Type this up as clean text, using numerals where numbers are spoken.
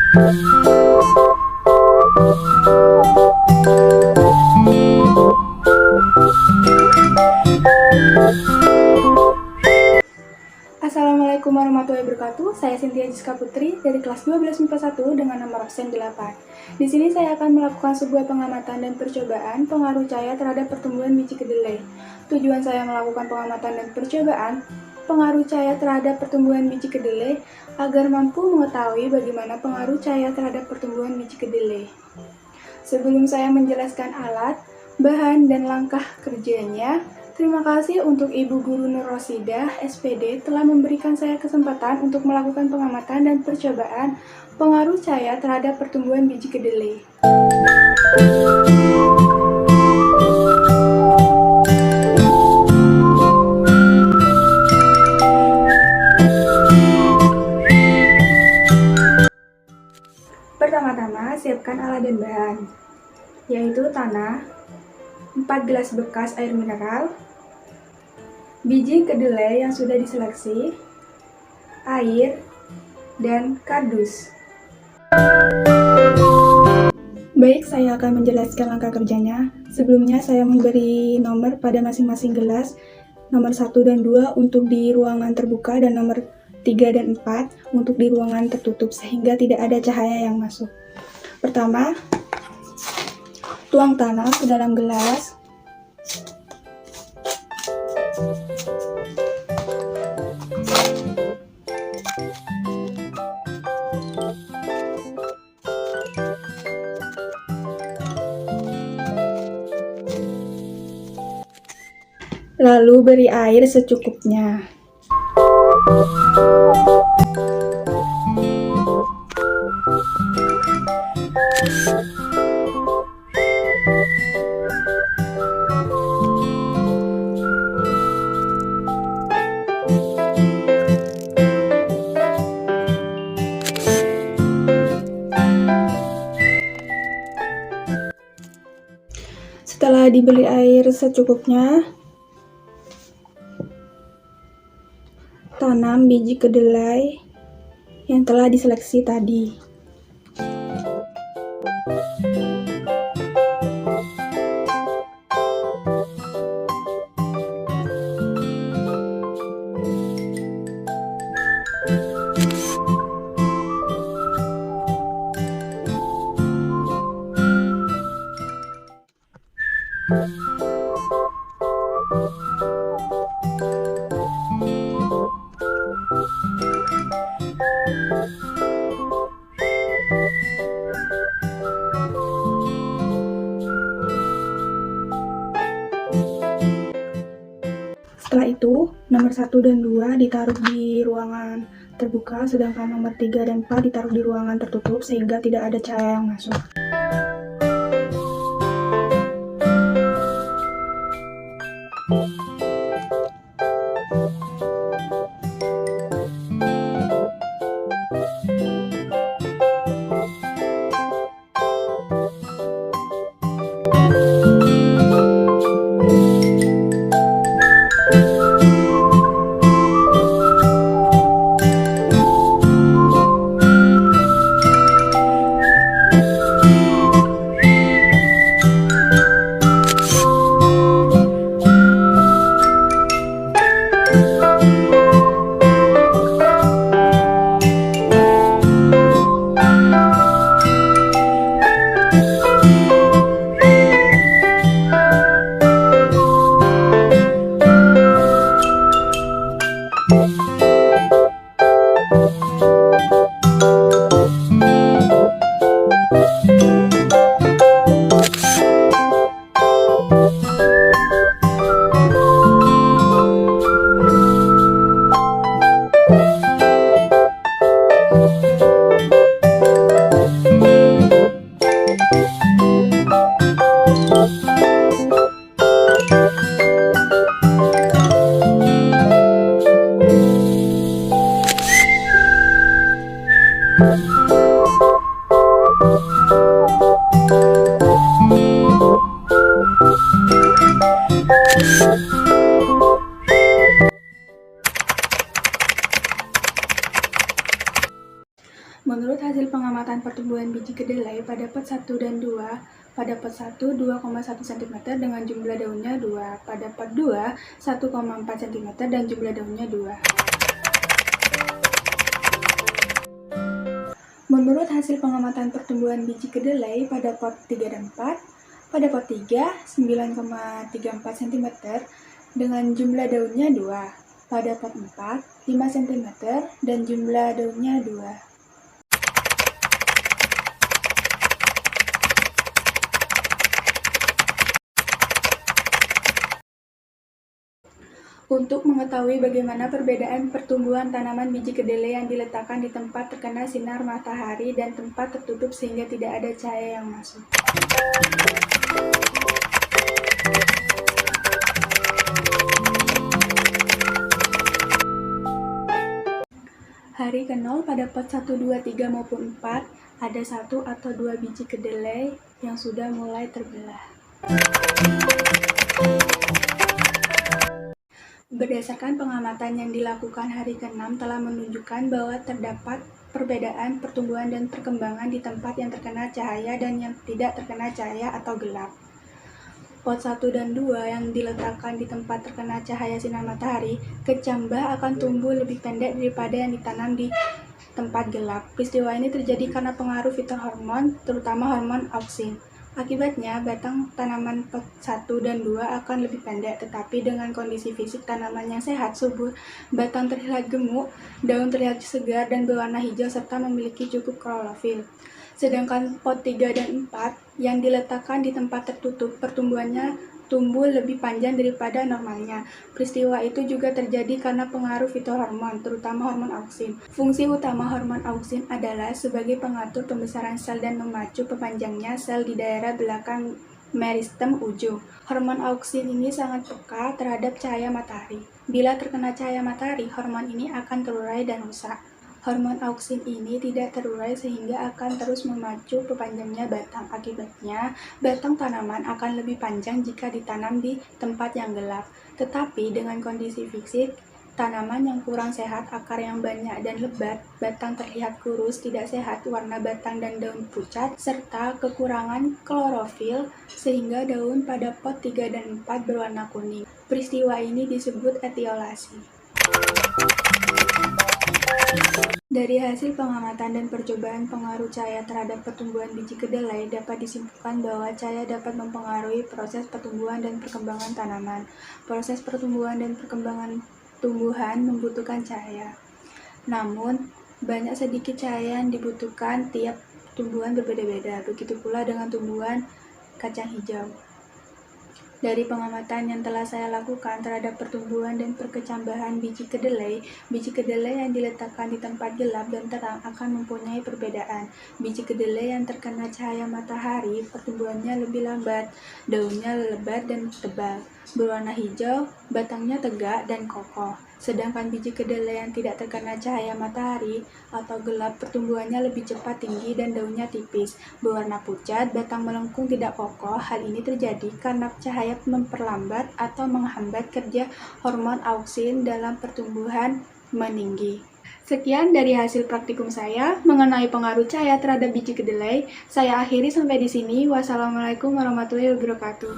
Assalamualaikum warahmatullahi wabarakatuh. Saya Cynthia Jiska Putri dari kelas 12 MIPA 1 dengan nomor absen 8. Di sini saya akan melakukan sebuah pengamatan dan percobaan pengaruh cahaya terhadap pertumbuhan biji kedelai. Tujuan saya melakukan pengamatan dan percobaan pengaruh cahaya terhadap pertumbuhan biji kedelai agar mampu mengetahui bagaimana pengaruh cahaya terhadap pertumbuhan biji kedelai. Sebelum saya menjelaskan alat, bahan, dan langkah kerjanya, terima kasih untuk Ibu Guru Nur Rosidah, SPD, telah memberikan saya kesempatan untuk melakukan pengamatan dan percobaan pengaruh cahaya terhadap pertumbuhan biji kedelai. Pertama-tama, siapkan alat dan bahan, yaitu tanah, 4 gelas bekas air mineral, biji kedelai yang sudah diseleksi, air, dan kardus. Baik, saya akan menjelaskan langkah kerjanya. Sebelumnya saya memberi nomor pada masing-masing gelas, nomor 1 dan 2 untuk di ruangan terbuka dan nomor 3 dan 4 untuk di ruangan tertutup sehingga tidak ada cahaya yang masuk. Pertama, tuang tanah ke dalam gelas. Lalu beri air secukupnya. Setelah diberi air secukupnya, tanam biji kedelai yang telah diseleksi tadi. Setelah itu, nomor 1 dan 2 ditaruh di ruangan terbuka, sedangkan nomor 3 dan 4 ditaruh di ruangan tertutup sehingga tidak ada cahaya yang masuk. Menurut hasil pengamatan pertumbuhan biji kedelai pada pot 1 dan 2, pada pot 1 2,1 cm dengan jumlah daunnya 2, pada pot 2 1,4 cm dan jumlah daunnya 2. Menurut hasil pengamatan pertumbuhan biji kedelai pada pot 3 dan 4, pada pot 3 9,34 cm dengan jumlah daunnya 2, pada pot 4 5 cm dan jumlah daunnya 2. Untuk mengetahui bagaimana perbedaan pertumbuhan tanaman biji kedelai yang diletakkan di tempat terkena sinar matahari dan tempat tertutup sehingga tidak ada cahaya yang masuk. Hari ke-0 pada pot 1, 2, 3 maupun 4 ada 1 atau 2 biji kedelai yang sudah mulai terbelah. Berdasarkan pengamatan yang dilakukan hari ke-6 telah menunjukkan bahwa terdapat perbedaan pertumbuhan dan perkembangan di tempat yang terkena cahaya dan yang tidak terkena cahaya atau gelap. Pot 1 dan 2 yang diletakkan di tempat terkena cahaya sinar matahari, kecambah akan tumbuh lebih pendek daripada yang ditanam di tempat gelap. Peristiwa ini terjadi karena pengaruh fitohormon, terutama hormon auksin. Akibatnya, batang tanaman pot 1 dan 2 akan lebih pendek, tetapi dengan kondisi fisik tanaman yang sehat, subur, batang terlihat gemuk, daun terlihat segar dan berwarna hijau serta memiliki cukup klorofil. Sedangkan pot 3 dan 4 yang diletakkan di tempat tertutup, pertumbuhannya tumbuh lebih panjang daripada normalnya. Peristiwa itu juga terjadi karena pengaruh fitohormon, terutama hormon auksin. Fungsi utama hormon auksin adalah sebagai pengatur pembesaran sel dan memacu pepanjangnya sel di daerah belakang meristem ujung. Hormon auksin ini sangat peka terhadap cahaya matahari. Bila terkena cahaya matahari, hormon ini akan terurai dan rusak. Hormon auksin ini tidak terurai sehingga akan terus memacu pepanjangnya batang. Akibatnya, batang tanaman akan lebih panjang jika ditanam di tempat yang gelap. Tetapi dengan kondisi fisik, tanaman yang kurang sehat, akar yang banyak dan lebat, batang terlihat kurus, tidak sehat, warna batang dan daun pucat, serta kekurangan klorofil sehingga daun pada pot 3 dan 4 berwarna kuning. Peristiwa ini disebut etiolasi. Dari hasil pengamatan dan percobaan pengaruh cahaya terhadap pertumbuhan biji kedelai, dapat disimpulkan bahwa cahaya dapat mempengaruhi proses pertumbuhan dan perkembangan tanaman. Proses pertumbuhan dan perkembangan tumbuhan membutuhkan cahaya. Namun, banyak sedikit cahaya yang dibutuhkan tiap tumbuhan berbeda-beda. Begitu pula dengan tumbuhan kacang hijau. Dari pengamatan yang telah saya lakukan terhadap pertumbuhan dan perkecambahan biji kedelai yang diletakkan di tempat gelap dan terang akan mempunyai perbedaan. Biji kedelai yang terkena cahaya matahari, pertumbuhannya lebih lambat, daunnya lebat dan tebal, berwarna hijau, batangnya tegak dan kokoh. Sedangkan biji kedelai yang tidak terkena cahaya matahari atau gelap, pertumbuhannya lebih cepat, tinggi, dan daunnya tipis, berwarna pucat, batang melengkung, tidak kokoh. Hal ini terjadi karena cahaya memperlambat atau menghambat kerja hormon auksin dalam pertumbuhan meninggi. Sekian dari hasil praktikum saya mengenai pengaruh cahaya terhadap biji kedelai. Saya akhiri sampai di sini. Wassalamualaikum warahmatullahi wabarakatuh.